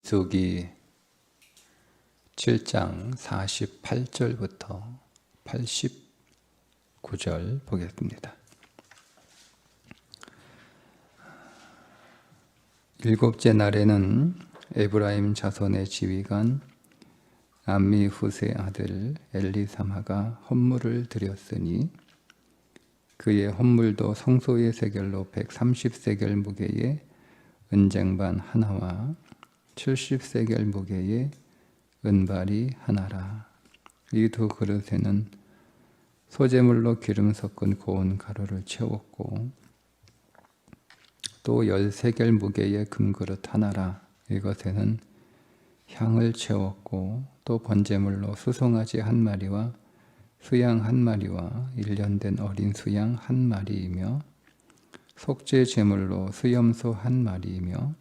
민수기 7장 48절부터 89절 보겠습니다. 일곱째 날에는 에브라임 자손의 지휘관 암미후스의 아들 엘리사마가 헌물을 드렸으니 그의 헌물도 성소의 세겔로 130세겔 무게의 은쟁반 하나와 70세겔 무게의 은발이 하나라. 이 두 그릇에는 소재물로 기름 섞은 고운 가루를 채웠고 또 10세겔 무게의 금그릇 하나라. 이것에는 향을 채웠고 또 번제물로 수송아지 한 마리와 수양 한 마리와 1년 된 어린 수양 한 마리이며 속죄 제물로 수염소 한 마리이며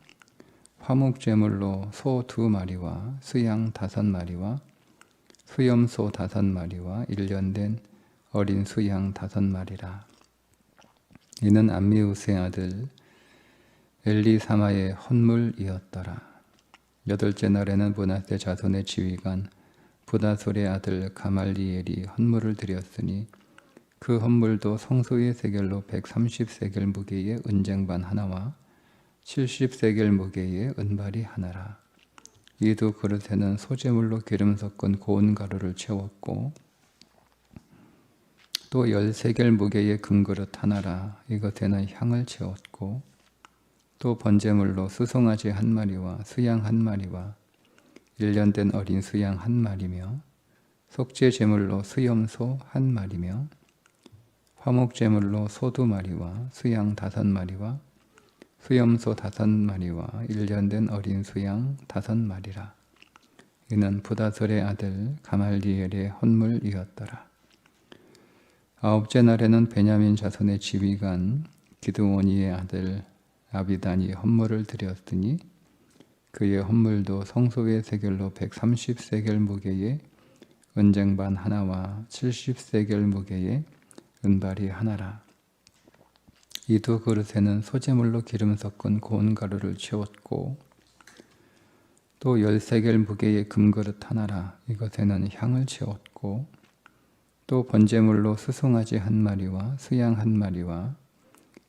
화목 제물로 소 2마리와 수양 5마리와 수염소 5마리와 1년 된 어린 수양 5마리라. 이는 암미우스의 아들 엘리사마의 헌물이었더라. 여덟째 날에는 므낫세 자손의 지휘관 부다솔의 아들 가말리엘이 헌물을 드렸으니 그 헌물도 성소의 세겔로 130세겔 무게의 은쟁반 하나와 70세겔 무게의 은발이 하나라. 이 두 그릇에는 소재물로 기름 섞은 고운 가루를 채웠고 또 10세겔 무게의 금그릇 하나라. 이것에는 향을 채웠고 또 번제물로 수송아지 한 마리와 수양 한 마리와 1년 된 어린 수양 한 마리며 속죄 제물로 수염소 한 마리며 화목 제물로 소 2마리와 수양 5마리와 수염소 5마리와 1년 된 어린 수양 5마리라. 이는 부다솔의 아들 가말리엘의 헌물이었더라. 아홉째 날에는 베냐민 자손의 지휘관 기드오니의 아들 아비단이 헌물을 드렸으니 그의 헌물도 성소의 세겔로 130세겔 무게의 은쟁반 하나와 70세겔 무게의 은발이 하나라. 이 두 그릇에는 소재물로 기름 섞은 고운 가루를 채웠고 또 10세겔 무게의 금그릇 하나라. 이것에는 향을 채웠고 또 번제물로 수송아지 한 마리와 수양 한 마리와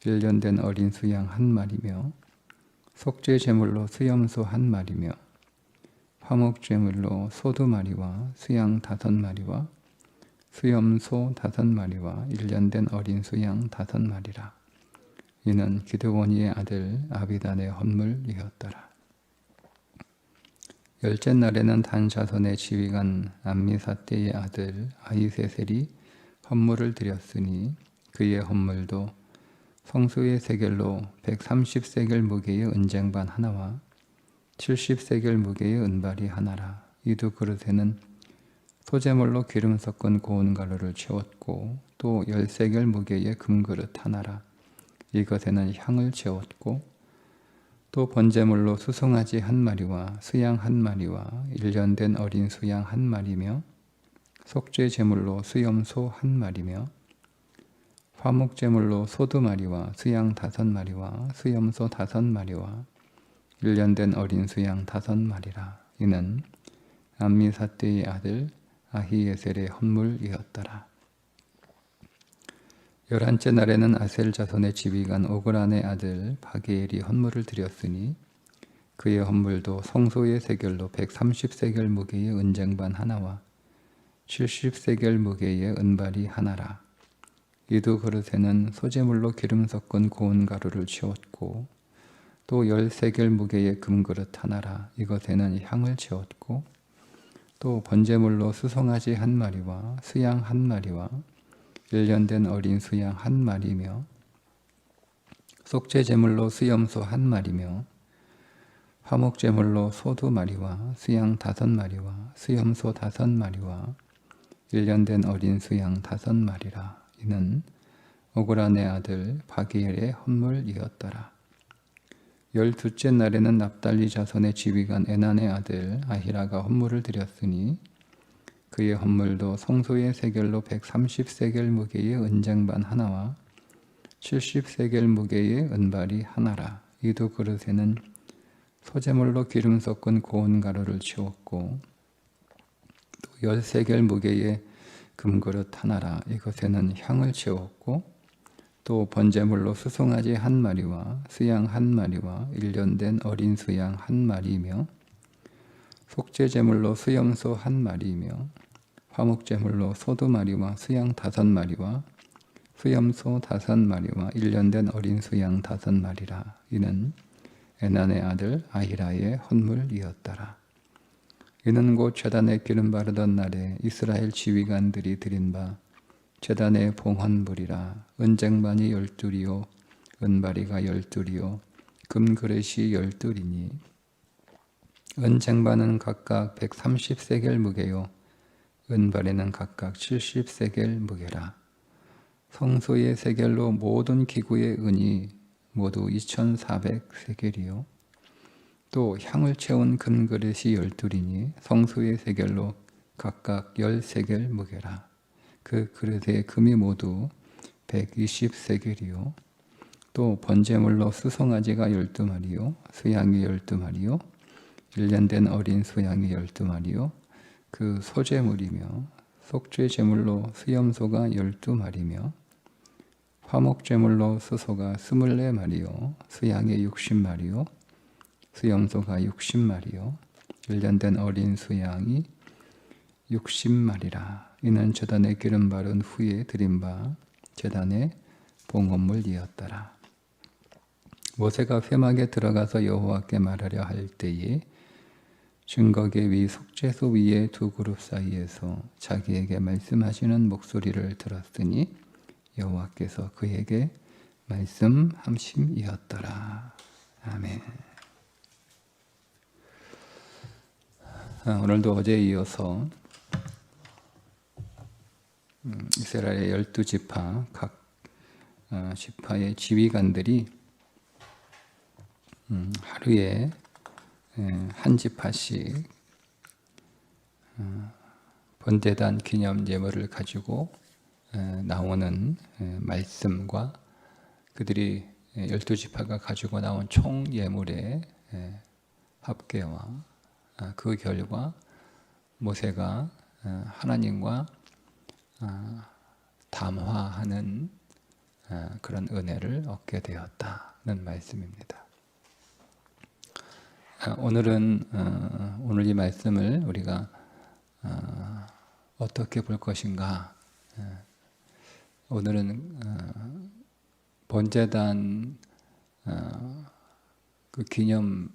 1년 된 어린 수양 한 마리며 속죄 제물로 수염소 한 마리며 화목 제물로 소 2마리와 수양 5마리와 수염소 5마리와 1년 된 어린 수양 5마리라. 이는 기드오니의 아들 아비단의 헌물이었더라. 열째 날에는 단 자손의 지휘관 암미사떼의 아들 아히세셀이 헌물을 드렸으니 그의 헌물도 성소의 세겔로 130세겔 무게의 은쟁반 하나와 70세겔 무게의 은발이 하나라. 이 두 그릇에는 소재물로 기름 섞은 고운 가루를 채웠고 또 10세겔 무게의 금그릇 하나라. 이것에는 향을 채웠고 또 번제물로 수송아지 한 마리와 수양 한 마리와 1년 된 어린 수양 한 마리며 속죄 제물로 수염소 한 마리며 화목 제물로 소 2마리와 수양 5마리와 수염소 5마리와 1년 된 어린 수양 5마리라. 이는 암미사떼의 아들 아히에셀의 헌물이었더라. 11째 날에는 아셀 자손의 지휘관 오그란의 아들 바게엘이 헌물을 드렸으니 그의 헌물도 성소의 세겔로 130세겔 무게의 은쟁반 하나와 70세겔 무게의 은발이 하나라. 이 두 그릇에는 소재물로 기름 섞은 고운 가루를 채웠고 또 10세겔 무게의 금그릇 하나라. 이것에는 향을 채웠고 또 번제물로 수송아지 한 마리와 수양 한 마리와 1년 된 어린 수양 한 마리며 속죄 제물로 수염소 한 마리며 화목 제물로 소 2마리와 수양 5마리와 수염소 5마리와 1년 된 어린 수양 5마리라. 이는 오그란의 아들 바기엘의 헌물이었더라. 12째 날에는 납달리 자손의 지휘관 에난의 아들 아히라가 헌물을 드렸으니 그의 헌물도 성소의 세겔로 130세겔 무게의 은쟁반 하나와 70세겔 무게의 은발이 하나라. 이 두 그릇에는 소재물로 기름 섞은 고운 가루를 채웠고 또 13개를 무게의 금그릇 하나라 이것에는 향을 채웠고 또 번제물로 수송아지 한 마리와 수양 한 마리와 1년 된 어린 수양 한 마리이며 속죄제물로 수염소 한 마리이며 화목제물로 소 2마리와 수양 5마리와 수염소 5마리와 1년 된 어린 수양 5마리라. 이는 에난의 아들 아히라의 헌물이었더라. 이는 곧 제단에 기름 바르던 날에 이스라엘 지휘관들이 드린 바 제단의 봉헌물이라. 은쟁반이 12이요 은바리가 12이요 금그릇이 12이니 은쟁반은 각각 130세겔 무게요 은바리는 각각 70세겔 무게라. 성소의 세겔로 모든 기구의 은이 모두 2400세겔이요 또 향을 채운 금그릇이 12이니 성소의 세겔로 각각 10세겔 무게라. 그 그릇의 금이 모두 120세겔이요 또 번제물로 수송아지가 12마리요 수양이 12마리요 1년 된 어린 수양이 12마리요 그 소제물이며 속죄제물로 수염소가 12마리며 화목제물로 수소가 24마리요 수양이 60마리요 수염소가 60마리요 1년 된 어린 수양이 60마리라. 이는 제단에 기름 바른 후에 드린 바 제단의 봉헌물이었더라. 모세가 회막에 들어가서 여호와께 말하려 할 때에 증거계 위 속죄소 위에 두 그룹 사이에서 자기에게 말씀하시는 목소리를 들었으니 여호와께서 그에게 말씀하심이었더라. 아멘. 오늘도 어제에 이어서 이스라엘의 12지파 각 지파의 지휘관들이 하루에 한 지파씩 번제단 기념 예물을 가지고 나오는 말씀과 그들이 12지파가 가지고 나온 총 예물의 합계와 그 결과 모세가 하나님과 담화하는 그런 은혜를 얻게 되었다는 말씀입니다. 오늘 이 말씀을 우리가 어떻게 볼 것인가? 오늘은 번제단 그 기념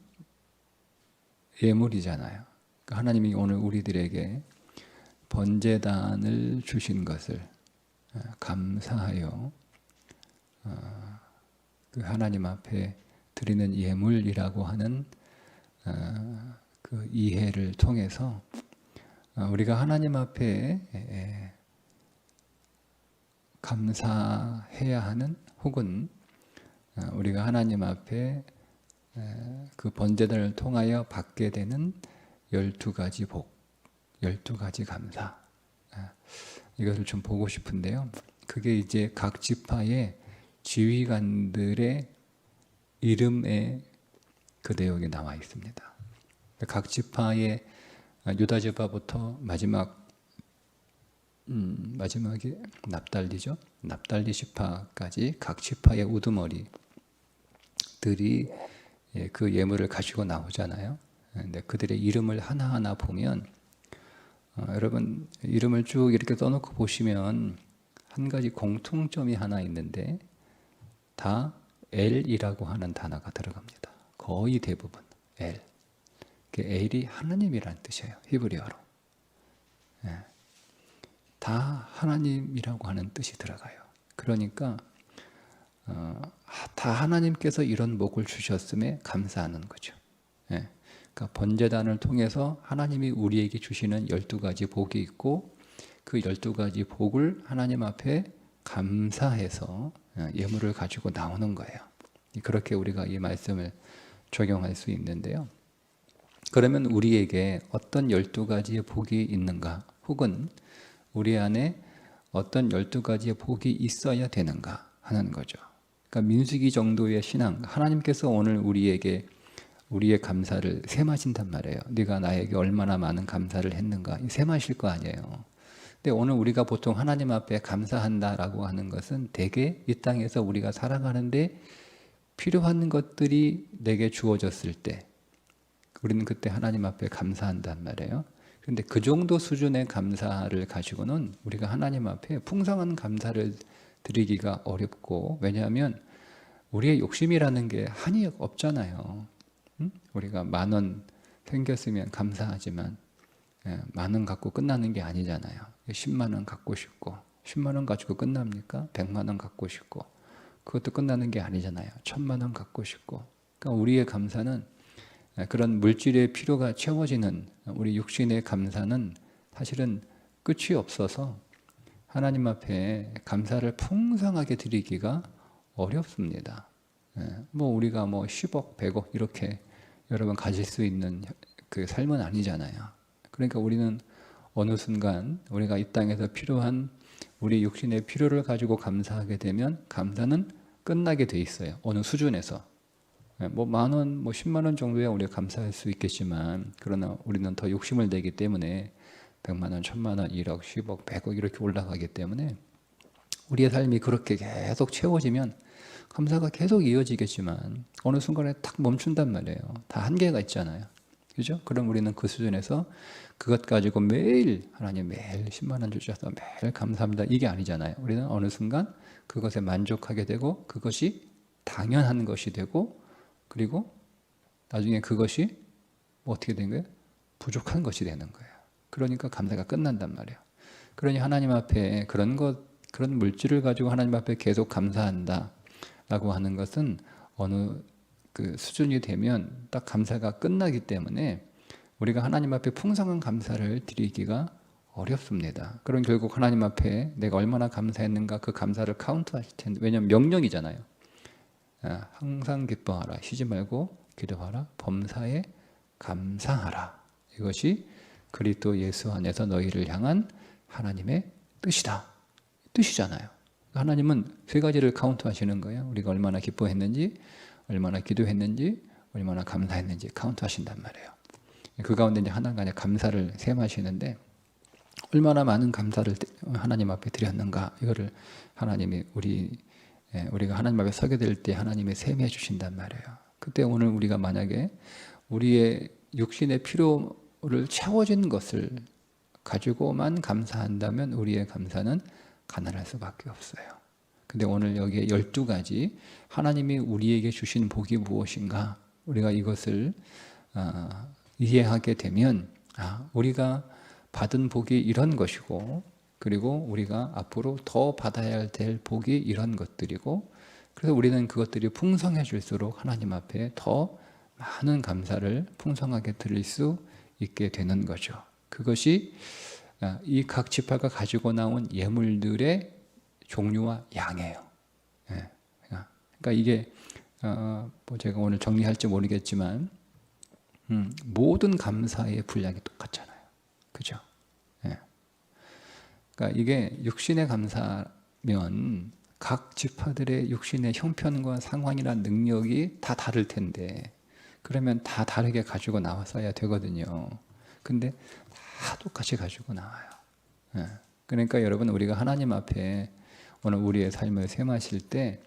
예물이잖아요. 그러니까 하나님이 오늘 우리들에게 번제단을 주신 것을 감사하여 그 하나님 앞에 드리는 예물이라고 하는 그 이해를 통해서 우리가 하나님 앞에 감사해야 하는 혹은 우리가 하나님 앞에 그 번제단을 통하여 받게 되는 12가지 복, 12가지 감사 이것을 좀 보고 싶은데요. 그게 이제 각 지파의 지휘관들의 이름에 그 내용이 나와 있습니다. 각 지파의 유다 지파부터 마지막에 납달리죠. 납달리 지파까지 각 지파의 우두머리들이 그 예물을 가지고 나오잖아요. 근데 그들의 이름을 하나하나 보면 여러분 이름을 쭉 이렇게 써놓고 보시면 한 가지 공통점이 하나 있는데 다 엘이라고 하는 단어가 들어갑니다. 거의 대부분 엘. 엘이 하나님이라는 뜻이에요. 히브리어로. 다 하나님이라고 하는 뜻이 들어가요. 그러니까 다 하나님께서 이런 복을 주셨음에 감사하는 거죠. 그러니까 번제단을 통해서 하나님이 우리에게 주시는 12가지 복이 있고 그 12가지 복을 하나님 앞에 감사해서 예물을 가지고 나오는 거예요. 그렇게 우리가 이 말씀을 적용할 수 있는데요. 그러면 우리에게 어떤 12가지의 복이 있는가? 혹은 우리 안에 어떤 12가지의 복이 있어야 되는가 하는 거죠. 그러니까 민수기 정도의 신앙, 하나님께서 오늘 우리에게 우리의 감사를 셈하신단 말이에요. 네가 나에게 얼마나 많은 감사를 했는가 셈하실 거 아니에요. 근데 오늘 우리가 보통 하나님 앞에 감사한다라고 하는 것은 대개 이 땅에서 우리가 살아가는데 필요한 것들이 내게 주어졌을 때 우리는 그때 하나님 앞에 감사한단 말이에요. 그런데 그 정도 수준의 감사를 가지고는 우리가 하나님 앞에 풍성한 감사를 드리기가 어렵고, 왜냐하면 우리의 욕심이라는 게 한이 없잖아요. 우리가 10,000원 생겼으면 감사하지만 10,000원 갖고 끝나는 게 아니잖아요. 10만 원 갖고 싶고, 10만 원 가지고 끝납니까? 100만 원 갖고 싶고, 그것도 끝나는 게 아니잖아요. 1,000만 원 갖고 싶고. 그러니까 우리의 감사는 그런 물질의 필요가 채워지는 우리 육신의 감사는 사실은 끝이 없어서 하나님 앞에 감사를 풍성하게 드리기가 어렵습니다. 뭐 우리가 뭐 10억, 100억 이렇게 여러분 가질 수 있는 그 삶은 아니잖아요. 그러니까 우리는 어느 순간 우리가 이 땅에서 필요한 우리 육신의 필요를 가지고 감사하게 되면 감사는 끝나게 돼 있어요. 어느 수준에서. 뭐 10,000원, 뭐 10만 원 정도야 우리가 감사할 수 있겠지만, 그러나 우리는 더 욕심을 내기 때문에 100만 원, 1,000만 원, 1억, 10억, 100억 이렇게 올라가기 때문에 우리의 삶이 그렇게 계속 채워지면 감사가 계속 이어지겠지만 어느 순간에 탁 멈춘단 말이에요. 다 한계가 있잖아요. 그죠? 그럼 우리는 그 수준에서 그것 가지고 매일 하나님 매일 10만 원 주셔서 매일 감사합니다 이게 아니잖아요. 우리는 어느 순간 그것에 만족하게 되고 그것이 당연한 것이 되고, 그리고 나중에 그것이 어떻게 된 거예요? 부족한 것이 되는 거예요. 그러니까 감사가 끝난단 말이에요. 그러니 하나님 앞에 그런 물질을 가지고 하나님 앞에 계속 감사한다라고 하는 것은 어느 그 수준이 되면 딱 감사가 끝나기 때문에 우리가 하나님 앞에 풍성한 감사를 드리기가 어렵습니다. 그럼 결국 하나님 앞에 내가 얼마나 감사했는가 그 감사를 카운트하실 텐데, 왜냐하면 명령이잖아요. 항상 기뻐하라, 쉬지 말고 기도하라, 범사에 감사하라. 이것이 그리스도 예수 안에서 너희를 향한 하나님의 뜻이잖아요. 하나님은 세 가지를 카운트하시는 거예요. 우리가 얼마나 기뻐했는지, 얼마나 기도했는지, 얼마나 감사했는지 카운트하신단 말이에요. 그 가운데 이제 하나가 감사를 셈하시는데, 얼마나 많은 감사를 하나님 앞에 드렸는가, 이거를 하나님이 우리가 하나님 앞에 서게 될 때 하나님이 셈해 주신단 말이에요. 그때 오늘 우리가 만약에 우리의 육신의 필요를 채워진 것을 가지고만 감사한다면 우리의 감사는 가난할 수밖에 없어요. 근데 오늘 여기에 12가지 하나님이 우리에게 주신 복이 무엇인가, 우리가 이것을 이해하게 되면 우리가 받은 복이 이런 것이고, 그리고 우리가 앞으로 더 받아야 될 복이 이런 것들이고, 그래서 우리는 그것들이 풍성해질수록 하나님 앞에 더 많은 감사를 풍성하게 드릴 수 있게 되는 거죠. 그것이 이 각 지파가 가지고 나온 예물들의 종류와 양이에요. 그러니까 이게 뭐 제가 오늘 정리할지 모르겠지만 모든 감사의 분량이 똑같잖아요. 그죠? 그러니까 이게 육신의 감사면 각 지파들의 육신의 형편과 상황이나 능력이 다 다를 텐데, 그러면 다 다르게 가지고 나왔어야 되거든요. 근데 다 똑같이 가지고 나와요. 그러니까 여러분, 우리가 하나님 앞에 오늘 우리의 삶을 셈하실 때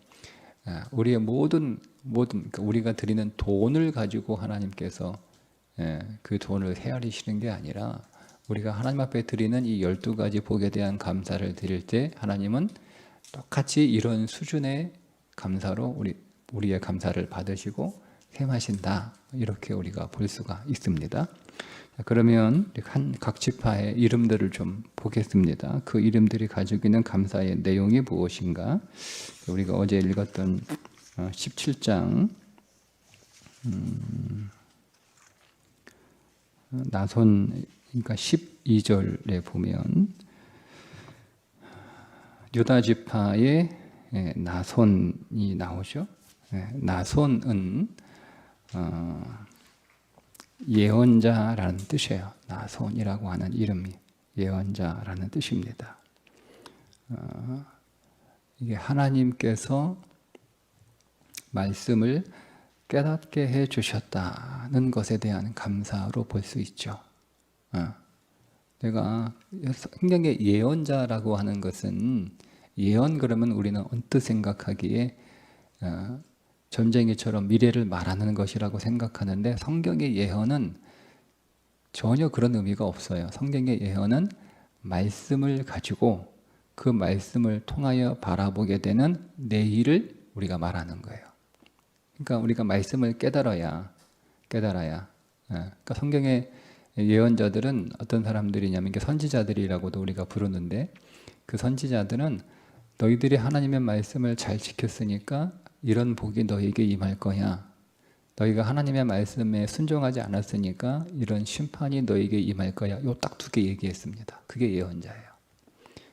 우리의 모든 그러니까 우리가 드리는 돈을 가지고 하나님께서 그 돈을 헤아리시는 게 아니라, 우리가 하나님 앞에 드리는 이 12가지 복에 대한 감사를 드릴 때 하나님은 똑같이 이런 수준의 감사로 우리의 감사를 받으시고 셈하신다, 이렇게 우리가 볼 수가 있습니다. 그러면 각 지파의 이름들을 좀 보겠습니다. 그 이름들이 가지고 있는 감사의 내용이 무엇인가. 우리가 어제 읽었던 17장 나손, 그러니까 12절에 보면 유다 지파의 나손이 나오죠. 나손은 예언자라는 뜻이에요. 나손이라고 하는 이름이 예언자라는 뜻입니다. 이게 하나님께서 말씀을 깨닫게 해 주셨다는 것에 대한 감사로 볼 수 있죠. 내가 성경의 예언자라고 하는 것은, 예언 그러면 우리는 언뜻 생각하기에 전쟁이처럼 미래를 말하는 것이라고 생각하는데, 성경의 예언은 전혀 그런 의미가 없어요. 성경의 예언은 말씀을 가지고 그 말씀을 통하여 바라보게 되는 내일을 우리가 말하는 거예요. 그러니까 우리가 말씀을 깨달아야. 그러니까 성경의 예언자들은 어떤 사람들이냐면, 이게 선지자들이라고도 우리가 부르는데, 그 선지자들은 너희들이 하나님의 말씀을 잘 지켰으니까 이런 복이 너희에게 임할 거야. 너희가 하나님의 말씀에 순종하지 않았으니까 이런 심판이 너희에게 임할 거야. 요 딱 두 개 얘기했습니다. 그게 예언자예요.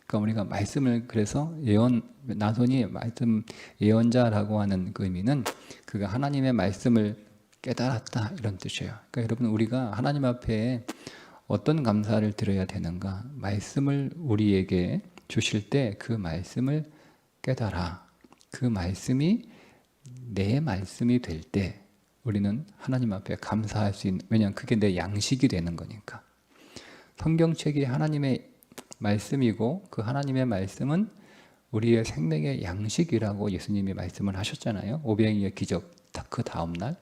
그러니까 우리가 말씀을, 그래서 나손이 말씀 예언자라고 하는 그 의미는 그가 하나님의 말씀을 깨달았다, 이런 뜻이에요. 그러니까 여러분, 우리가 하나님 앞에 어떤 감사를 드려야 되는가? 말씀을 우리에게 주실 때 그 말씀을 깨달아. 그 말씀이 내 말씀이 될 때 우리는 하나님 앞에 감사할 수 있는, 왜냐하면 그게 내 양식이 되는 거니까. 성경책이 하나님의 말씀이고, 그 하나님의 말씀은 우리의 생명의 양식이라고 예수님이 말씀을 하셨잖아요. 오병이의 기적 그 다음날.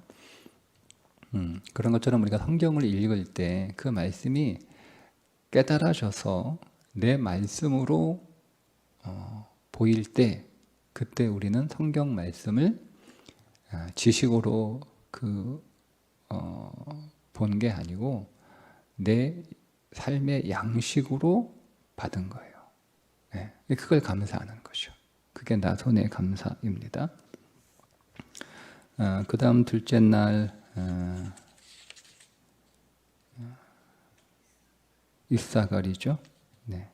그런 것처럼 우리가 성경을 읽을 때 그 말씀이 깨달아져서 내 말씀으로 보일 때, 그때 우리는 성경 말씀을 지식으로 본 게 아니고 내 삶의 양식으로 받은 거예요. 네, 그걸 감사하는 거죠. 그게 나손의 감사입니다. 그 다음 둘째 날 이사갈이죠. 네.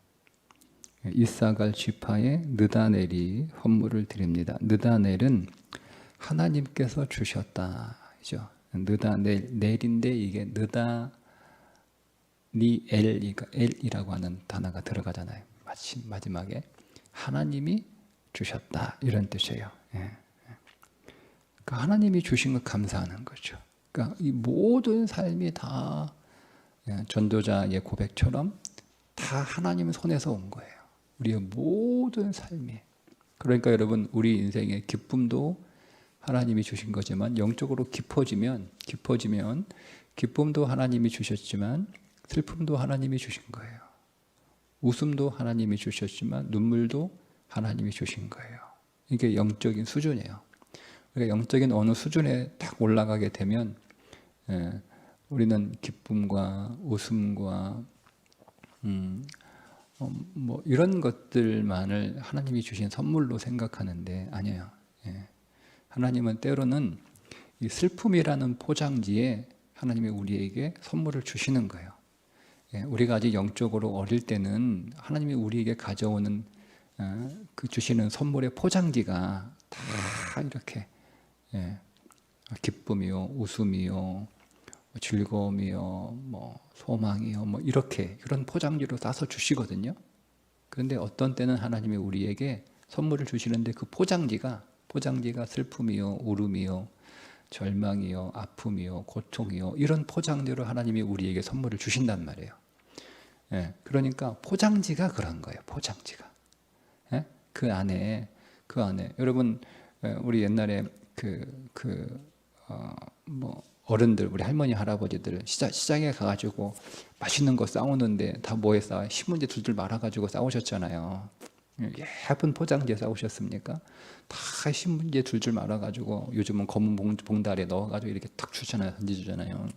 이사갈 지파에 느다넬이 헌물을 드립니다. 느다넬은 하나님께서 주셨다죠. 느다넬인데 이게 느다니엘이라고 하는 단어가 들어가잖아요. 마지막에 하나님이 주셨다, 이런 뜻이에요. 그러니까 하나님이 주신 것 감사하는 거죠. 그러니까 이 모든 삶이 다 전도자의 고백처럼 다 하나님 손에서 온 거예요. 우리의 모든 삶이. 그러니까 여러분, 우리 인생의 기쁨도 하나님이 주신 거지만, 영적으로 깊어지면 기쁨도 하나님이 주셨지만 슬픔도 하나님이 주신 거예요. 웃음도 하나님이 주셨지만 눈물도 하나님이 주신 거예요. 이게 영적인 수준이에요. 그러니까 영적인 어느 수준에 딱 올라가게 되면 우리는 기쁨과 웃음과 뭐 이런 것들만을 하나님이 주신 선물로 생각하는데 아니에요. 하나님은 때로는 이 슬픔이라는 포장지에 하나님이 우리에게 선물을 주시는 거예요. 우리가 아직 영적으로 어릴 때는 하나님이 우리에게 가져오는 그 주시는 선물의 포장지가 다 이렇게 기쁨이요, 웃음이요, 즐거움이요, 뭐 소망이요, 뭐 이렇게 그런 포장지로 싸서 주시거든요. 그런데 어떤 때는 하나님이 우리에게 선물을 주시는데 그 포장지가 슬픔이요, 울음이요, 절망이요, 아픔이요, 고통이요, 이런 포장지로 하나님이 우리에게 선물을 주신단 말이에요. 그러니까 포장지가 그런 거예요. 포장지가. 그 안에 여러분, 우리 옛날에 뭐 어른들, 우리 할머니 할아버지들 시장에 가가지고 맛있는 거 싸우는데 다 뭐에 싸워요? 신문지 둘둘 말아가지고 싸우셨잖아요. 예쁜 포장지에 싸우셨습니까? 다 신문지에 줄줄 말아가지고, 요즘은 검은 봉다리에 넣어가지고 이렇게 탁 주잖아요. 던져주잖아요.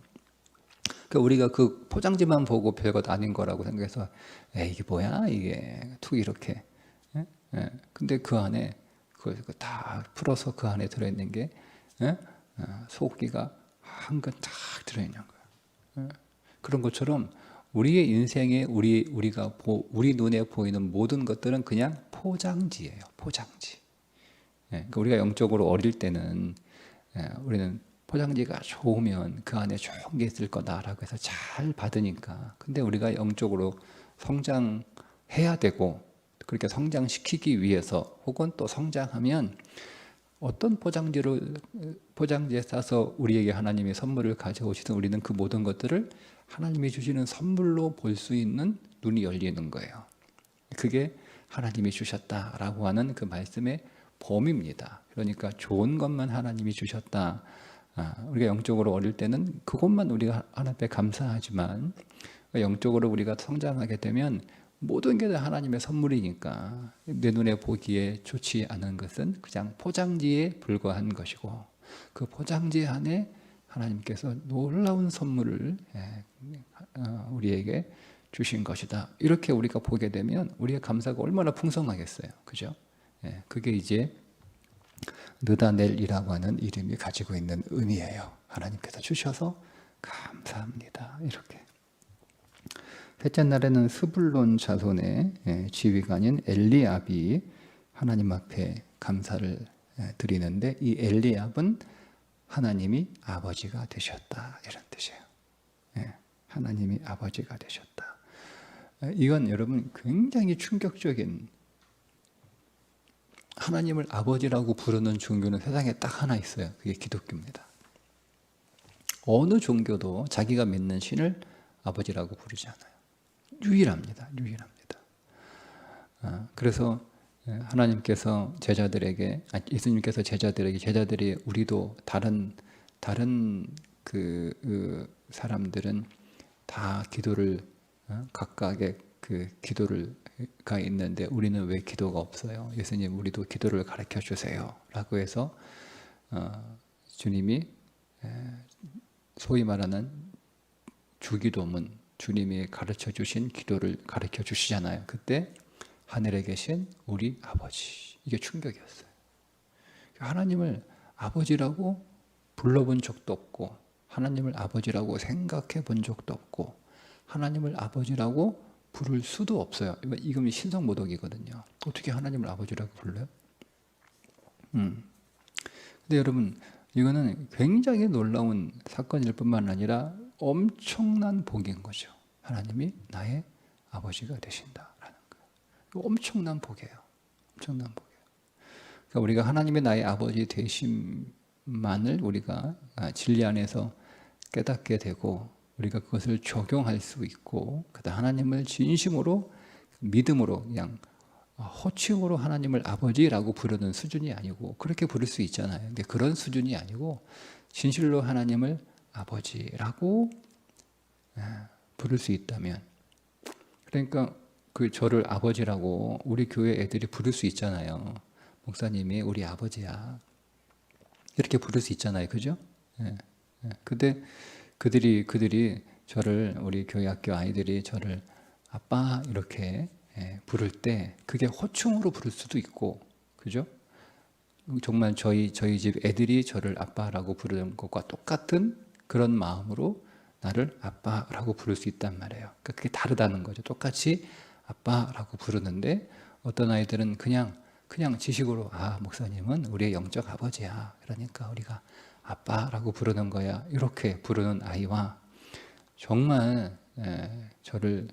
그러니까 우리가 그 포장지만 보고 별것 아닌 거라고 생각해서 이게 뭐야? 이게 툭 이렇게. 근데 그 안에 그걸 다 풀어서 그 안에 들어있는 게 소고기가 한 건 딱 들어있는 거예요. 그런 것처럼 우리의 인생에 우리 눈에 보이는 모든 것들은 그냥 포장지예요. 포장지. 그러니까 우리가 영적으로 어릴 때는 우리는 포장지가 좋으면 그 안에 좋은 게 있을 거다라고 해서 잘 받으니까. 근데 우리가 영적으로 성장해야 되고, 그렇게 성장시키기 위해서, 혹은 또 성장하면 어떤 포장지에 싸서 우리에게 하나님의 선물을 가져오시든 우리는 그 모든 것들을 하나님이 주시는 선물로 볼 수 있는 눈이 열리는 거예요. 그게 하나님이 주셨다라고 하는 그 말씀의 범위입니다. 그러니까 좋은 것만 하나님이 주셨다. 우리가 영적으로 어릴 때는 그것만 우리가 하나님 앞에 감사하지만 영적으로 우리가 성장하게 되면 모든 게 다 하나님의 선물이니까 내 눈에 보기에 좋지 않은 것은 그냥 포장지에 불과한 것이고 그 포장지 안에 하나님께서 놀라운 선물을 우리에게 주신 것이다. 이렇게 우리가 보게 되면 우리의 감사가 얼마나 풍성하겠어요. 그죠? 그게 이제 느다넬이라고 하는 이름이 가지고 있는 의미예요. 하나님께서 주셔서 감사합니다. 이렇게. 셋째 날에는 스불론 자손의 지휘관인 엘리압이 하나님 앞에 감사를 드리는데 이 엘리압은 하나님이 아버지가 되셨다 이런 뜻이에요. 하나님이 아버지가 되셨다. 이건 여러분 굉장히 충격적인, 하나님을 아버지라고 부르는 종교는 세상에 딱 하나 있어요. 그게 기독교입니다. 어느 종교도 자기가 믿는 신을 아버지라고 부르지 않아요. 유일합니다. 그래서 하나님께서 제자들에게, 예수님께서 제자들이 우리도 다른 그 사람들은 다 기도를 각각의 그 기도가 있는데 우리는 왜 기도가 없어요? 예수님 우리도 기도를 가르쳐 주세요 라고 해서 주님이 소위 말하는 주기도문, 주님이 가르쳐 주신 기도를 가르쳐 주시잖아요. 그때 하늘에 계신 우리 아버지, 이게 충격이었어요. 하나님을 아버지라고 불러본 적도 없고 하나님을 아버지라고 생각해 본 적도 없고 하나님을 아버지라고 부를 수도 없어요. 이건 신성모독이거든요. 어떻게 하나님을 아버지라고 불러요? 근데 여러분 이거는 굉장히 놀라운 사건일 뿐만 아니라 엄청난 복인 거죠. 하나님이 나의 아버지가 되신다라는 거예요. 엄청난 복이에요. 엄청난 복이에요. 그러니까 우리가 하나님이 나의 아버지 되심만을 우리가 진리 안에서 깨닫게 되고 우리가 그것을 적용할 수 있고 그다음 하나님을 진심으로 믿음으로 그냥 호칭으로 하나님을 아버지라고 부르는 수준이 아니고 그렇게 부를 수 있잖아요. 근데 그런 수준이 아니고 진실로 하나님을 아버지라고 부를 수 있다면, 그러니까 그 저를 아버지라고 우리 교회 애들이 부를 수 있잖아요. 목사님이 우리 아버지야 이렇게 부를 수 있잖아요. 그죠? 근데 그들이 저를, 우리 교회 학교 아이들이 저를 아빠 이렇게 부를 때 그게 호칭으로 부를 수도 있고, 그죠? 정말 저희 집 애들이 저를 아빠라고 부르는 것과 똑같은 그런 마음으로 나를 아빠라고 부를 수 있단 말이에요. 그러니까 그게 다르다는 거죠. 똑같이 아빠라고 부르는데 어떤 아이들은 그냥 지식으로 목사님은 우리의 영적 아버지야. 그러니까 우리가 아빠라고 부르는 거야. 이렇게 부르는 아이와 정말 저를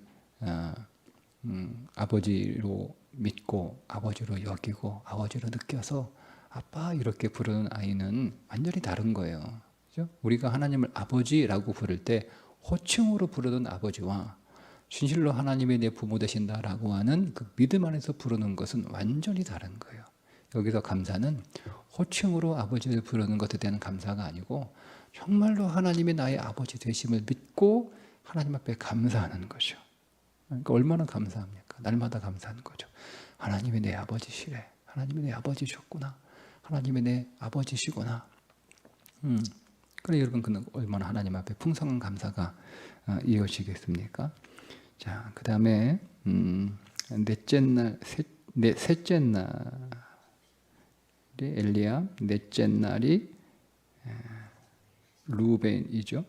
아버지로 믿고 아버지로 여기고 아버지로 느껴서 아빠 이렇게 부르는 아이는 완전히 다른 거예요. 그렇죠? 우리가 하나님을 아버지라고 부를 때 호칭으로 부르는 아버지와 진실로 하나님이 내 부모 되신다라고 하는 그 믿음 안에서 부르는 것은 완전히 다른 거예요. 여기서 감사는 호칭으로 아버지를 부르는 것에 대한 감사가 아니고 정말로 하나님이 나의 아버지 되심을 믿고 하나님 앞에 감사하는 거죠. 그러니까 얼마나 감사합니까? 날마다 감사하는 거죠. 하나님이 내 아버지시래. 하나님이 내 아버지셨구나. 하나님이 내 아버지시구나. 그래 여러분, 그는 얼마나 하나님 앞에 풍성한 감사가 이어지겠습니까? 자, 그 다음에 셋째 날이 엘리압, 넷째 날이 루벤이죠.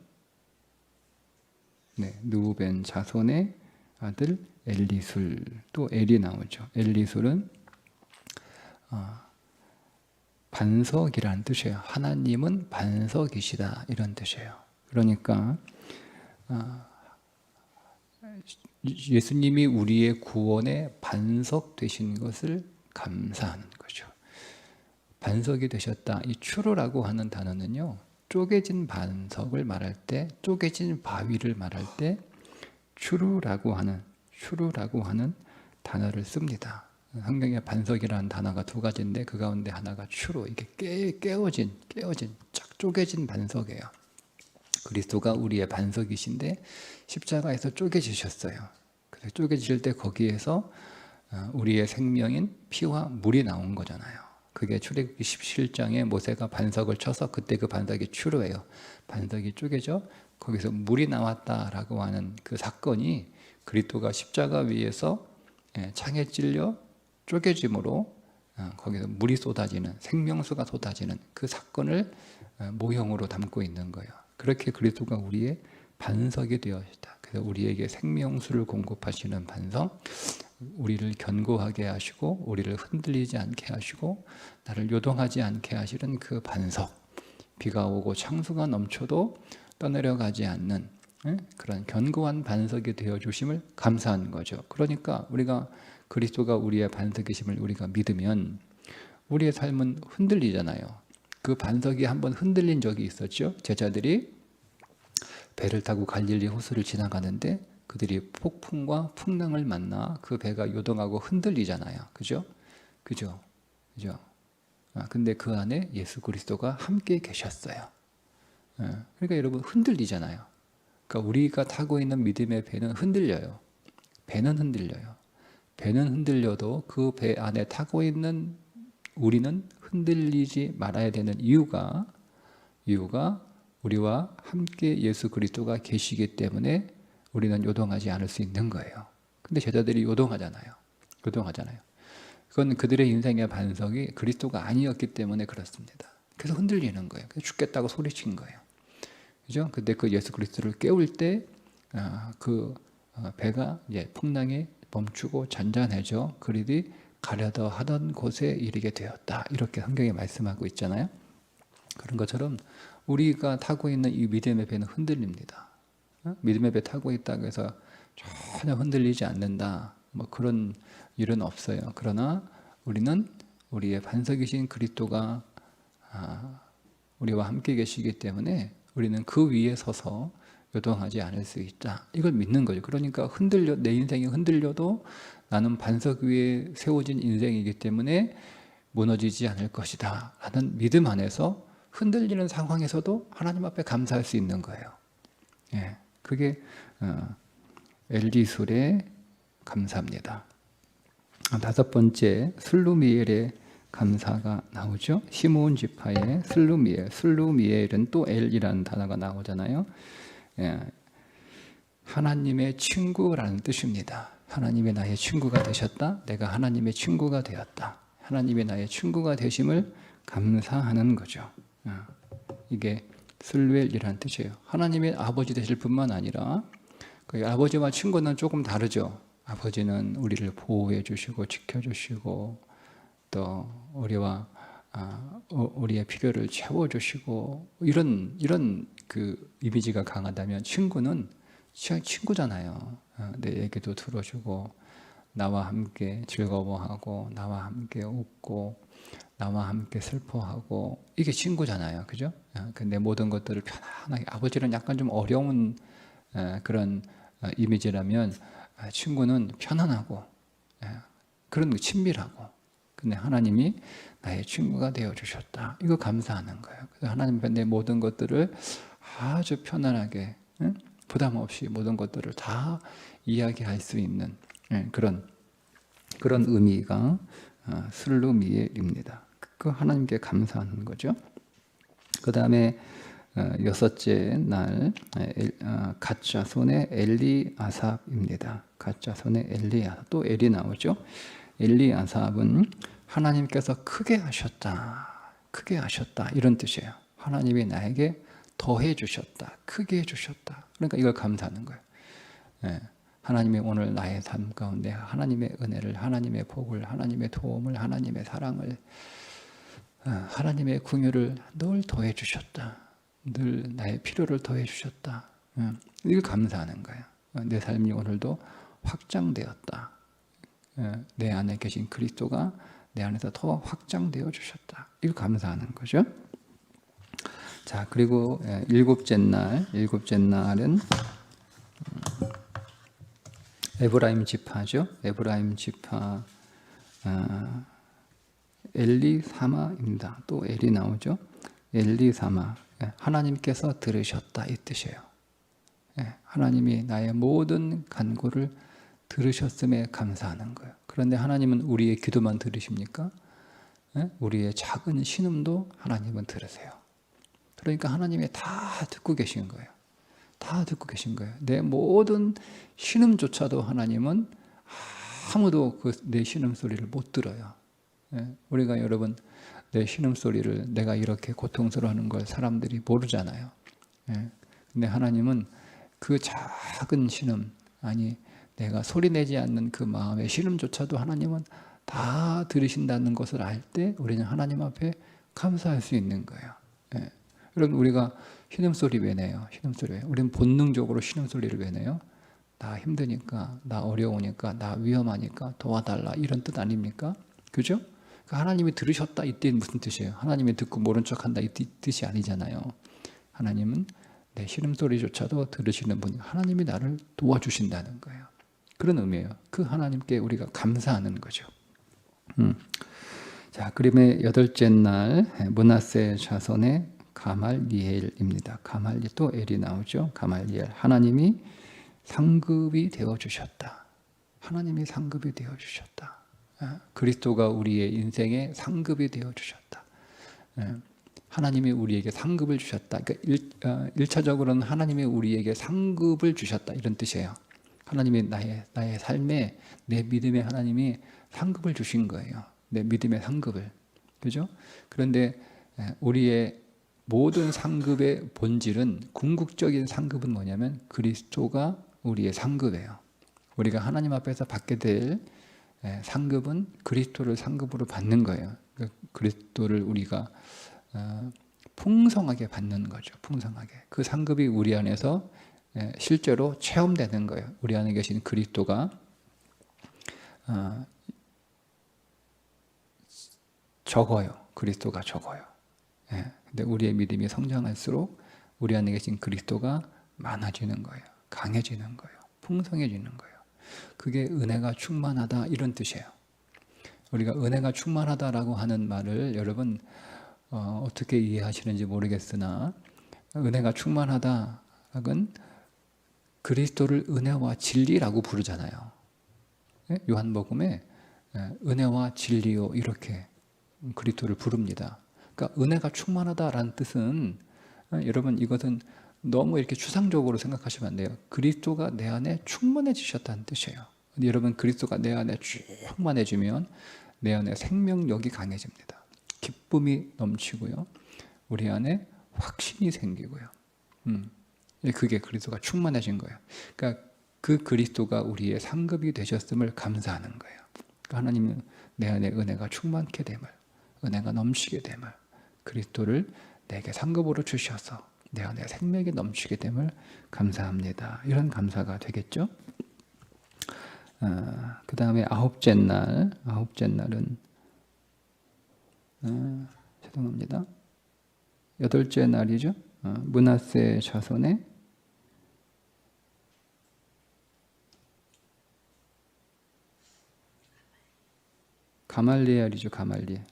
루벤 자손의 아들 엘리술, 또 엘이 나오죠. 엘리술은 반석이라는 뜻이에요. 하나님은 반석이시다 이런 뜻이에요. 그러니까 예수님이 우리의 구원의 반석 되신 것을 감사하는 거죠. 반석이 되셨다. 이 추루라고 하는 단어는요, 쪼개진 반석을 말할 때, 쪼개진 바위를 말할 때 추루라고 하는 단어를 씁니다. 성경에 반석이라는 단어가 두 가지인데 그 가운데 하나가 추루, 이게 깨어진 쫙 쪼개진 반석이에요. 그리스도가 우리의 반석이신데 십자가에서 쪼개지셨어요. 그래서 쪼개질 때 거기에서 우리의 생명인 피와 물이 나온 거잖아요. 그게 출애굽기 17장에 모세가 반석을 쳐서 그때 그 반석이 추루예요. 반석이 쪼개져 거기서 물이 나왔다라고 하는 그 사건이 그리스도가 십자가 위에서 창에 찔려 쪼개짐으로 거기서 물이 쏟아지는, 생명수가 쏟아지는 그 사건을 모형으로 담고 있는 거예요. 그렇게 그리스도가 우리의 반석이 되었다. 그래서 우리에게 생명수를 공급하시는 반석, 우리를 견고하게 하시고 우리를 흔들리지 않게 하시고 나를 요동하지 않게 하시는 그 반석, 비가 오고 창수가 넘쳐도 떠내려가지 않는 그런 견고한 반석이 되어주심을 감사한 거죠. 그러니까 우리가 그리스도가 우리의 반석이심을 우리가 믿으면 우리의 삶은 흔들리잖아요. 그 반석이 한번 흔들린 적이 있었죠. 제자들이 배를 타고 갈릴리 호수를 지나가는데 그들이 폭풍과 풍랑을 만나 그 배가 요동하고 흔들리잖아요. 그죠? 근데 그 안에 예수 그리스도가 함께 계셨어요. 그러니까 여러분 흔들리잖아요. 그러니까 우리가 타고 있는 믿음의 배는 흔들려요. 배는 흔들려도 그 배 안에 타고 있는 우리는 흔들리지 말아야 되는 이유가 우리와 함께 예수 그리스도가 계시기 때문에 우리는 요동하지 않을 수 있는 거예요. 근데 제자들이 요동하잖아요. 그건 그들의 인생의 반석이 그리스도가 아니었기 때문에 그렇습니다. 그래서 흔들리는 거예요. 그래서 죽겠다고 소리친 거예요. 그죠? 근데 그 예수 그리스도를 깨울 때 그 배가 이제 풍랑에 멈추고 잔잔해져 그들이 가려다 하던 곳에 이르게 되었다. 이렇게 성경에 말씀하고 있잖아요. 그런 것처럼 우리가 타고 있는 이 믿음의 배는 흔들립니다. 믿음의 배 타고 있다고 해서 전혀 흔들리지 않는다. 뭐 그런 일은 없어요. 그러나 우리는 우리의 반석이신 그리스도가 우리와 함께 계시기 때문에 우리는 그 위에 서서 요동하지 않을 수 있다. 이걸 믿는 거죠. 그러니까 내 인생이 흔들려도 나는 반석 위에 세워진 인생이기 때문에 무너지지 않을 것이다 라는 믿음 안에서 흔들리는 상황에서도 하나님 앞에 감사할 수 있는 거예요. 그게 엘리술의 감사입니다. 다섯 번째, 슬루미엘의 감사가 나오죠. 시므온 지파의 슬루미엘은 또 엘이라는 단어가 나오잖아요. 하나님의 친구라는 뜻입니다. 하나님이 나의 친구가 되셨다. 내가 하나님의 친구가 되었다. 하나님이 나의 친구가 되심을 감사하는 거죠. 이게 슬루엘이라는 뜻이에요. 하나님의 아버지 되실 뿐만 아니라 그 아버지와 친구는 조금 다르죠. 아버지는 우리를 보호해 주시고 지켜주시고 또 우리의 필요를 채워주시고 이런 그 이미지가 강하다면 친구는 친구잖아요. 내 얘기도 들어주고 나와 함께 즐거워하고 나와 함께 웃고 나와 함께 슬퍼하고 이게 친구잖아요. 그죠? 근데 모든 것들을 편안하게 아버지는 약간 좀 어려운 그런 이미지라면 친구는 편안하고 그런 친밀하고 근데 하나님이 나의 친구가 되어주셨다. 이거 감사하는 거예요. 그래서 하나님 내 모든 것들을 아주 편안하게 부담 없이 모든 것들을 다 이야기할 수 있는 그런 의미가 슬루미엘입니다. 그 하나님께 감사하는 거죠. 그 다음에 여섯째 날 갓 자손의 엘리아삽입니다. 갓 자손의 엘리아삽, 또 엘이 나오죠. 엘리아삽은 하나님께서 크게 하셨다 이런 뜻이에요. 하나님이 나에게 더해 주셨다, 크게 해주셨다. 그러니까 이걸 감사하는 거예요. 하나님이 오늘 나의 삶 가운데 하나님의 은혜를, 하나님의 복을, 하나님의 도움을, 하나님의 사랑을, 하나님의 긍휼을 늘 더해 주셨다. 늘 나의 필요를 더해 주셨다. 이걸 감사하는 거예요. 내 삶이 오늘도 확장되었다. 내 안에 계신 그리스도가 내 안에서 더 확장되어 주셨다. 이거 감사하는 거죠. 자, 그리고 일곱째 날은 에브라임 지파죠. 에브라임 지파 엘리사마입니다. 또 엘이 나오죠. 엘리사마. 하나님께서 들으셨다 이 뜻이에요. 하나님이 나의 모든 간구를 들으셨음에 감사하는 거예요. 그런데 하나님은 우리의 기도만 들으십니까? 우리의 작은 신음도 하나님은 들으세요. 그러니까 하나님이 다 듣고 계신 거예요. 다 듣고 계신 거예요. 내 모든 신음조차도 하나님은 아무도 내 신음소리를 못 들어요. 우리가 여러분 내 신음소리를 내가 이렇게 고통스러워하는 걸 사람들이 모르잖아요. 근데 하나님은 그 작은 신음, 아니 내가 소리내지 않는 그 마음의 신음조차도 하나님은 다 들으신다는 것을 알 때 우리는 하나님 앞에 감사할 수 있는 거예요. 여러분 우리가 신음소리 왜 내요? 신음소리 왜? 우리는 본능적으로 신음소리를 왜 내요? 나 힘드니까, 나 어려우니까, 나 위험하니까 도와달라 이런 뜻 아닙니까? 그죠? 하나님이 들으셨다 이때 무슨 뜻이에요? 하나님이 듣고 모른 척한다 이 뜻이 아니잖아요. 하나님은 내 신음소리조차도 들으시는 분, 하나님이 나를 도와주신다는 거예요. 그런 의미예요. 그 하나님께 우리가 감사하는 거죠. 자, 그림의 여덟째 날 므낫세 자손의 가말리엘입니다. 가말리 또 엘이 나오죠. 가말리엘. 하나님이 상급이 되어 주셨다. 하나님이 상급이 되어 주셨다. 그리스도가 우리의 인생의 상급이 되어 주셨다. 하나님이 우리에게 상급을 주셨다. 그러니까 1차적으로는 하나님이 우리에게 상급을 주셨다 이런 뜻이에요. 하나님이 나의 삶에 내 믿음의 하나님이 상급을 주신 거예요. 내 믿음의 상급을. 그죠? 그런데 우리의 모든 상급의 본질은 궁극적인 상급은 뭐냐면 그리스도가 우리의 상급이에요. 우리가 하나님 앞에서 받게 될 상급은 그리스도를 상급으로 받는 거예요. 그리스도를 우리가 풍성하게 받는 거죠. 풍성하게. 그 상급이 우리 안에서 실제로 체험되는 거예요. 우리 안에 계신 그리스도가 적어요. 그리스도가 적어요. 근데 우리의 믿음이 성장할수록 우리 안에 계신 그리스도가 많아지는 거예요. 강해지는 거예요. 풍성해지는 거예요. 그게 은혜가 충만하다 이런 뜻이에요. 우리가 은혜가 충만하다라고 하는 말을 여러분 어떻게 이해하시는지 모르겠으나 은혜가 충만하다는 그리스도를 은혜와 진리라고 부르잖아요. 요한복음에 은혜와 진리요 이렇게 그리스도를 부릅니다. 그러니까 은혜가 충만하다라는 뜻은 여러분 이것은 너무 이렇게 추상적으로 생각하시면 안 돼요. 그리스도가 내 안에 충만해지셨다는 뜻이에요. 여러분 그리스도가 내 안에 충만해지면 내 안에 생명력이 강해집니다. 기쁨이 넘치고요. 우리 안에 확신이 생기고요. 그게 그리스도가 충만해진 거예요. 그러니까 그 그리스도가 우리의 상급이 되셨음을 감사하는 거예요. 그러니까 하나님은 내 안에 은혜가 충만케 됨을, 은혜가 넘치게 됨을, 그리스도를 내게 상급으로 주셔서 내 안에 생명이 넘치게 됨을 감사합니다. 이런 감사가 되겠죠. 그 다음에 아홉째 날은 죄송합니다. 여덟째 날이죠. 므낫세 자손의 가말리엘이죠. 가말리엘.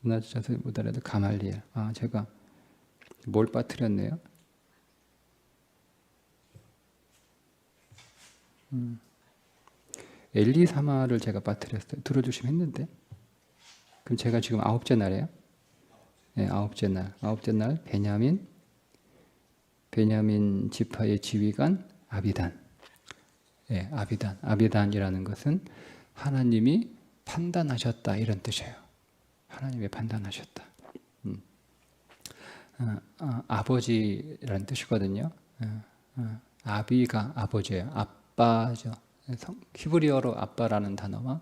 므낫세 자손이 못알아도 가말리엘. 제가 뭘 빠뜨렸네요. 엘리사마를 제가 빠뜨렸어요. 들어주시면 했는데. 그럼 제가 지금 아홉째 날이에요? 네, 아홉째 날 베냐민 지파의 지휘관 아비단. 네, 아비단이라는 것은 하나님이 판단하셨다 이런 뜻이에요. 하나님이 판단하셨다. 아버지라는 뜻이거든요. 아비가 아버지예요. 아빠죠. 히브리어로 아빠라는 단어와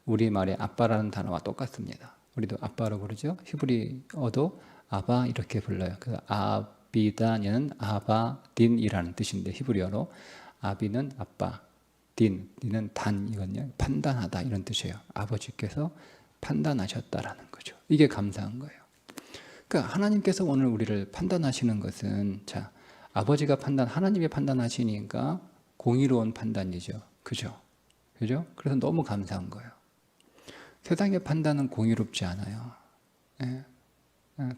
우리말의 아빠라는 단어와 똑같습니다. 우리도 아빠로 부르죠. 히브리어도 아바 이렇게 불러요. 그래서 아비단은 아바딘이라는 뜻인데 히브리어로 아비는 아빠, 딘은 단, 이건요 판단하다 이런 뜻이에요. 아버지께서 판단하셨다라는 거죠. 이게 감사한 거예요. 그러니까 하나님께서 오늘 우리를 판단하시는 것은, 자, 아버지가 하나님이 판단하시니까 공의로운 판단이죠. 그죠? 그죠? 그래서 너무 감사한 거예요. 세상의 판단은 공의롭지 않아요. 예.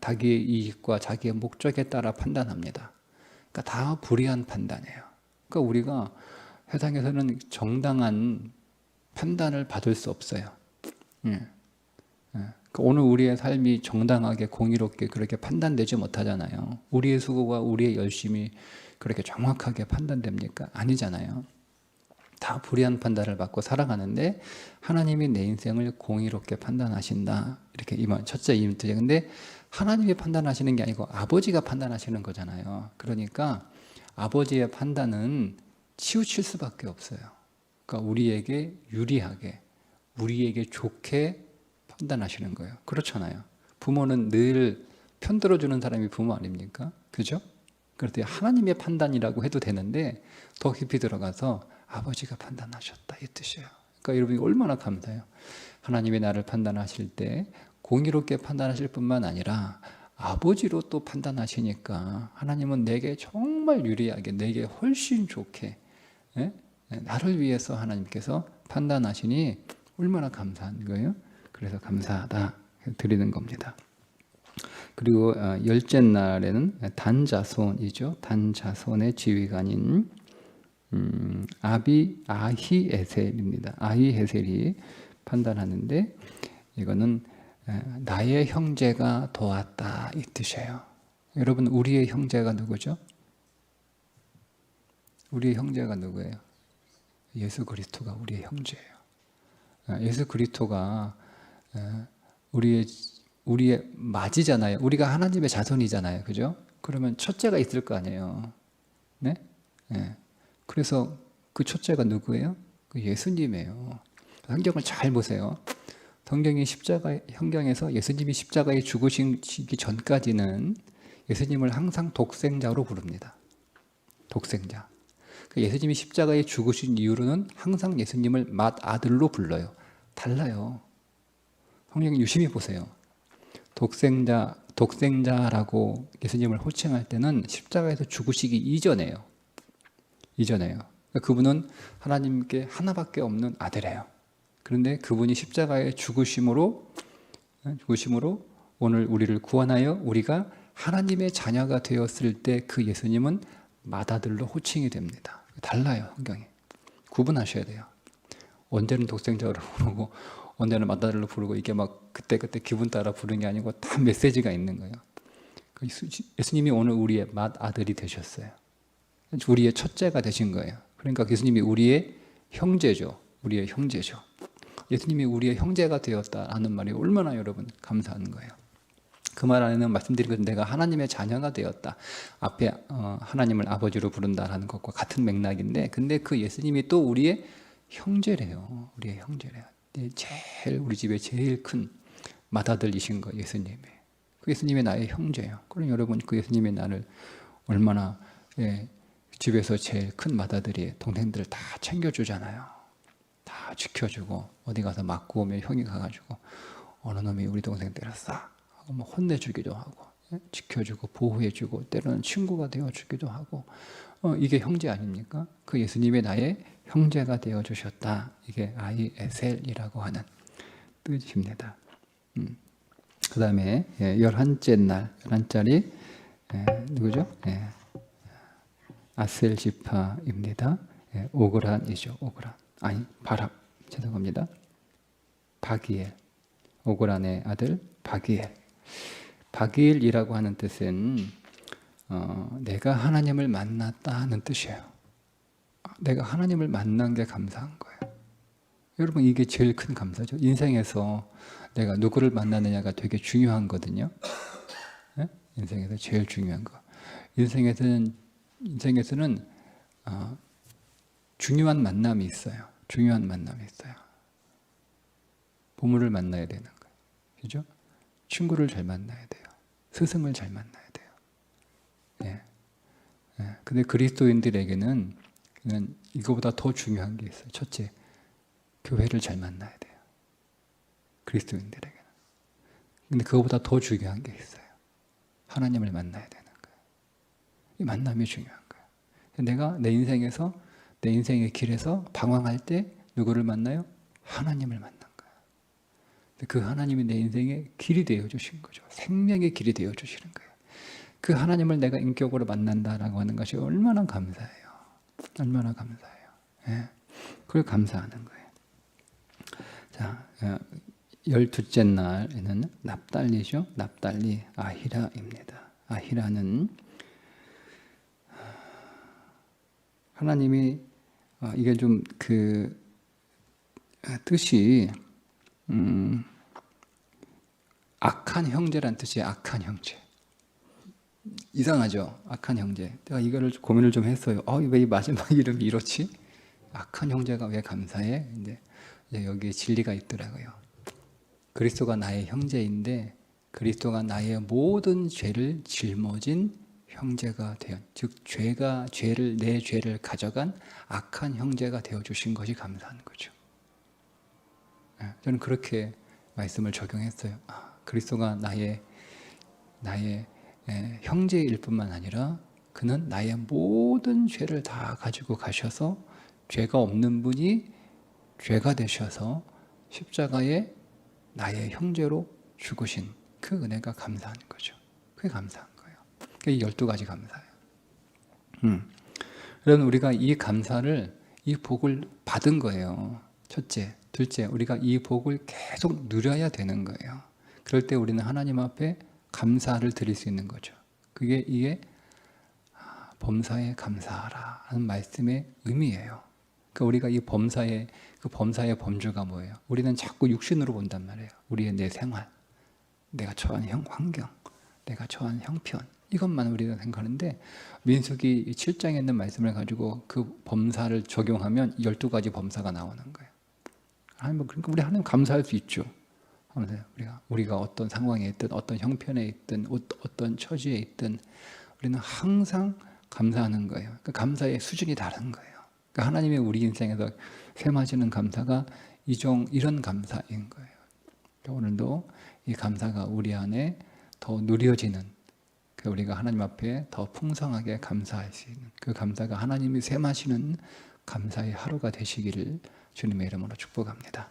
자기의 이익과 자기의 목적에 따라 판단합니다. 그러니까 다 불의한 판단이에요. 그러니까 우리가 세상에서는 정당한 판단을 받을 수 없어요. 예. 그러니까 오늘 우리의 삶이 정당하게 공의롭게 그렇게 판단되지 못하잖아요. 우리의 수고가 우리의 열심이 그렇게 정확하게 판단됩니까? 아니잖아요. 다 불의한 판단을 받고 살아가는데 하나님이 내 인생을 공의롭게 판단하신다. 이렇게 첫째 이문제죠. 근데 하나님이 판단하시는 게 아니고 아버지가 판단하시는 거잖아요. 그러니까 아버지의 판단은 치우칠 수밖에 없어요. 그러니까 우리에게 유리하게, 우리에게 좋게 판단하시는 거예요. 그렇잖아요. 부모는 늘 편들어주는 사람이 부모 아닙니까? 그죠? 그럴 때 하나님의 판단이라고 해도 되는데 더 깊이 들어가서 아버지가 판단하셨다 이 뜻이에요. 그러니까 여러분이 얼마나 감사해요. 하나님이 나를 판단하실 때 공의롭게 판단하실 뿐만 아니라 아버지로 또 판단하시니까 하나님은 내게 정말 유리하게, 내게 훨씬 좋게, 예? 나를 위해서 하나님께서 판단하시니 얼마나 감사한 거예요. 그래서 감사하다 드리는 겁니다. 그리고 열째 날에는 단자손이죠. 단자손의 지휘관인 아히에셀입니다. 아히에셀이 판단하는데 이거는 나의 형제가 도왔다 이 뜻이에요. 여러분, 우리의 형제가 누구죠? 우리의 형제가 누구예요? 예수 그리스도가 우리의 형제예요. 예수 그리스도가 우리의 맏이잖아요. 우리가 하나님의 자손이잖아요. 그죠? 그러면 첫째가 있을 거 아니에요. 네? 네. 그래서 그 첫째가 누구예요? 그 예수님이에요. 성경을 잘 보세요. 성경에서 예수님이 십자가에 죽으시기 전까지는 예수님을 항상 독생자로 부릅니다. 독생자. 예수님이 십자가에 죽으신 이후로는 항상 예수님을 맏아들로 불러요. 달라요. 성경 유심히 보세요. 독생자라고 예수님을 호칭할 때는 십자가에서 죽으시기 이전에요. 그분은 하나님께 하나밖에 없는 아들이에요. 그런데 그분이 십자가에 죽으심으로 오늘 우리를 구원하여 우리가 하나님의 자녀가 되었을 때 그 예수님은 맏아들로 호칭이 됩니다. 달라요, 성경이. 구분하셔야 돼요. 언제는 독생자로 부르고 언제는 맏아들로 부르고 이게 막 그때그때 기분 따라 부르는 게 아니고 다 메시지가 있는 거예요. 예수님이 오늘 우리의 맏아들이 되셨어요. 우리의 첫째가 되신 거예요. 그러니까 예수님이 우리의 형제죠. 예수님이 우리의 형제가 되었다라는 말이 얼마나 여러분 감사한 거예요. 그 말 안에는 말씀드린 것은 내가 하나님의 자녀가 되었다. 앞에 하나님을 아버지로 부른다라는 것과 같은 맥락인데, 근데 그 예수님이 또 우리의 형제래요. 우리 집에 제일 큰 맏아들이신 거 예수님이. 그 예수님이 나의 형제예요. 그럼 여러분, 그 예수님이 나를 얼마나 집에서 제일 큰 맏아들이 동생들을 다 챙겨주잖아요. 다 지켜주고 어디 가서 맞고 오면 형이 가가지고 어느 놈이 우리 동생 때렸어 하고 뭐 혼내주기도 하고 지켜주고 보호해주고 때로는 친구가 되어주기도 하고 이게 형제 아닙니까? 그 예수님이 나의 형제가 되어주셨다. 이게 아히에셀이라고 하는 뜻입니다. 그 다음에 11째리 누구죠? 아셀 지파입니다. 오그란이죠. 죄송합니다. 바기엘. 오그란의 아들 바기엘. 바기엘이라고 하는 뜻은 내가 하나님을 만났다는 뜻이에요. 내가 하나님을 만난 게 감사한 거예요. 여러분, 이게 제일 큰 감사죠. 인생에서 내가 누구를 만나느냐가 되게 중요한 거거든요. 네? 인생에서 제일 중요한 거. 인생에서는 중요한 만남이 있어요. 부모를 만나야 되는 거예요. 그죠? 친구를 잘 만나야 돼요. 스승을 잘 만나야 돼요. 근데 그리스도인들에게는 이거보다 더 중요한 게 있어요. 첫째, 교회를 잘 만나야 돼요. 그리스도인들에게는. 근데 그거보다 더 중요한 게 있어요. 하나님을 만나야 되는 거예요. 이 만남이 중요한 거예요. 내가 내 인생에서, 내 인생의 길에서 방황할 때 누구를 만나요? 하나님을 만난 거예요. 그 하나님이 내 인생의 길이 되어주신 거죠. 생명의 길이 되어주시는 거예요. 그 하나님을 내가 인격으로 만난다라고 하는 것이 얼마나 감사해요. 얼마나 감사해요. 예. 그걸 감사하는 거예요. 자, 12째 날에는 납달리죠. 납달리 아히라입니다. 아히라는 하나님이 이게 좀 그 뜻이 악한 형제란 뜻이에요. 악한 형제. 이상하죠? 악한 형제. 내가 이거를 고민을 좀 했어요. 왜 이 마지막 이름이 이렇지? 악한 형제가 왜 감사해? 근데 여기에 진리가 있더라고요. 그리스도가 나의 형제인데 그리스도가 나의 모든 죄를 짊어진 형제가 되어, 즉 내 죄를 가져간 악한 형제가 되어 주신 것이 감사한 거죠. 저는 그렇게 말씀을 적용했어요. 그리스도가 나의 형제일 뿐만 아니라 그는 나의 모든 죄를 다 가지고 가셔서 죄가 없는 분이 죄가 되셔서 십자가에 나의 형제로 죽으신 그 은혜가 감사한 거죠. 그게 감사한 거예요. 그게 12가지 감사예요. 그럼 우리가 이 감사를, 이 복을 받은 거예요. 첫째. 둘째, 우리가 이 복을 계속 누려야 되는 거예요. 그럴 때 우리는 하나님 앞에 감사를 드릴 수 있는 거죠. 이게 범사에 감사하라 하는 말씀의 의미예요. 그러니까 우리가 이 범사의 범주가 뭐예요? 우리는 자꾸 육신으로 본단 말이에요. 우리의 내 생활, 내가 처한 환경, 내가 처한 형편, 이것만 우리가 생각하는데 민수기 7장에 있는 말씀을 가지고 그 범사를 적용하면 12가지 범사가 나오는 거예요. 그러니까 우리 하나님 감사할 수 있죠. 우리가 어떤 상황에 있든 어떤 형편에 있든 어떤 처지에 있든 우리는 항상 감사하는 거예요. 그러니까 감사의 수준이 다른 거예요. 그러니까 하나님의 우리 인생에서 샘하시는 감사가 이런 감사인 거예요. 그러니까 오늘도 이 감사가 우리 안에 더 누려지는, 우리가 하나님 앞에 더 풍성하게 감사할 수 있는 그 감사가 하나님이 샘하시는 감사의 하루가 되시기를 주님의 이름으로 축복합니다.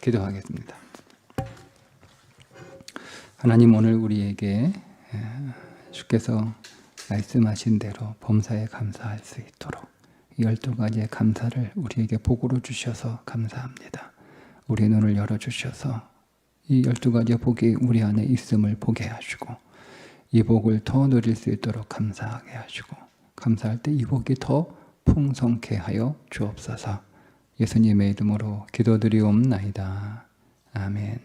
기도하겠습니다. 하나님, 오늘 우리에게 주께서 말씀하신 대로 범사에 감사할 수 있도록 12가지의 감사를 우리에게 복으로 주셔서 감사합니다. 우리의 눈을 열어주셔서 이 12가지의 복이 우리 안에 있음을 보게 하시고 이 복을 더 누릴 수 있도록 감사하게 하시고 감사할 때 이 복이 더 풍성케 하여 주옵소서. 예수님의 이름으로 기도드리옵나이다. 아멘.